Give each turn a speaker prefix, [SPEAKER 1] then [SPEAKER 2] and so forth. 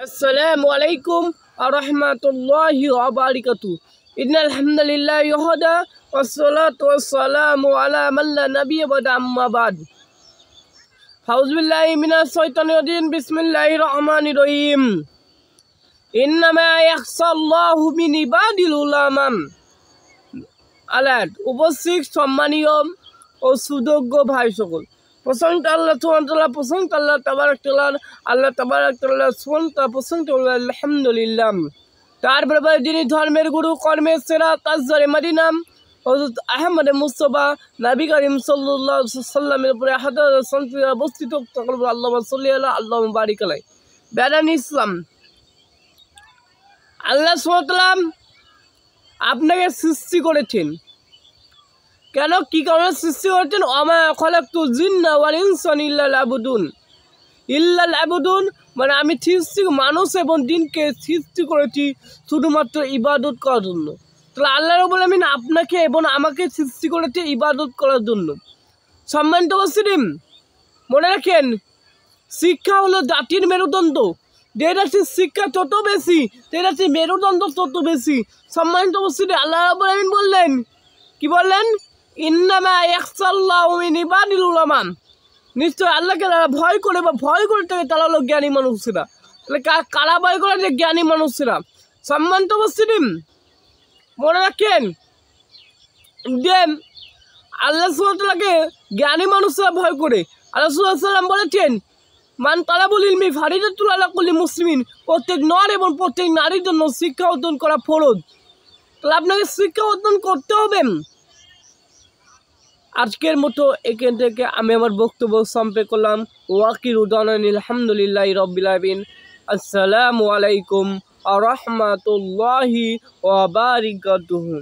[SPEAKER 1] আসসালামু আলাইকুম ওয়া রাহমাতুল্লাহি ওয়া বারাকাতুহু। ইন্নাল হামদুলিল্লাহি ওয়াহদা ওয়াসসালাতু ওয়াসসালামু আলা মান লা নাবিয়্যা বা'দা আম্মা বা'দ। আউযু বিল্লাহি মিনাশ শাইতানির রাজিম। বিসমিল্লাহির রহমানির রহিম। ইন্নামা ইয়াখশাল্লাহু মিন ইবাদিল উলামা। আলাদ উপস্থিত সম্মানীয় ও সুযোগ্য ভাই সকল, প্রশংসা আল্লাহ সুবহানাহু ওয়া তাআলা, প্রশংসা আল্লাহ তাবারক তাআলা, আল্লাহ তাবারক তাআলা সুবহানাহু প্রশংসা আলহামদুলিল্লাহ। তারপরে যিনি ধর্মের গুরু, কর্মের সেরা, তাজদারে মদিনা হযরত আহমদ মুস্তাফা নবী করিম সাল্লাল্লাহু আলাইহি ওয়াসাল্লামের উপরে হাজার শান্তি অবস্থিত তকবীর আল্লাহুম্মা সাল্লি আলা আল্লাহুম্মা বারিক আলাইহি। বেদান ইসলাম, আল্লাহ সুবহানাহু ওয়া তাআলা আপনাকে সৃষ্টি করেছেন। কেন, কি কারণে সৃষ্টি করেছেন? ওমা খালাকতুল জিন্না ওয়াল ইনসা ইল্লা লিয়াবুদুন। ইল্লা লিয়াবুদুন মানে আমি সৃষ্টি মানুষ এবং জিনকে সৃষ্টি করেছি শুধুমাত্র ইবাদত করার জন্য। তাহলে আল্লাহ রাব্বুল আমিন আপনাকে এবং আমাকে সৃষ্টি করেছে ইবাদত করার জন্য। সম্মানিত মুসলিম, মনে রাখেন, শিক্ষা হলো জাতির মেরুদণ্ড। যেটাতে শিক্ষা তত বেশি, যেটাতে মেরুদণ্ড তত বেশি। সম্মানিত মুসলিম, আল্লাহ রাব্বুল আমিন বললেন, কি বললেন? ইন্নামা ইয়াখশাল্লাহু মিন ইবাদিল উলামা। নিশ্চয় আল্লাহকে যারা ভয় করে বা ভয় করে থাকে তারা হলো জ্ঞানী মানুষেরা। তাহলে কারা ভয় করে? যে জ্ঞানী মানুষেরা। সম্মানিত মুসলিম, মনে রাখেন যে আল্লাহ সুবহানাহু ওয়া তাআলাকে জ্ঞানী মানুষেরা ভয় করে। আল্লাহ সাল্লাল্লাহু আলাইহি ওয়াসাল্লাম বলেছেন, মান তালাবুল ইলমি ফারিদাতুন আলা কুল্লি মুসলিমিন। প্রত্যেক নর এবং প্রত্যেক নারীর জন্য শিক্ষা অর্জন করা ফরজ। তাহলে আপনাকে শিক্ষা অর্জন করতে হবে। আজকের মতো এখান থেকে আমি আমার বক্তব্য সম্পন্ন করলাম। ওয়াকিরু দাওয়ানা আলহামদুলিল্লাহি রাব্বিল আলামিন। আসসালামু আলাইকুম ওয়া রাহমাতুল্লাহি ওয়া বারাকাতুহু।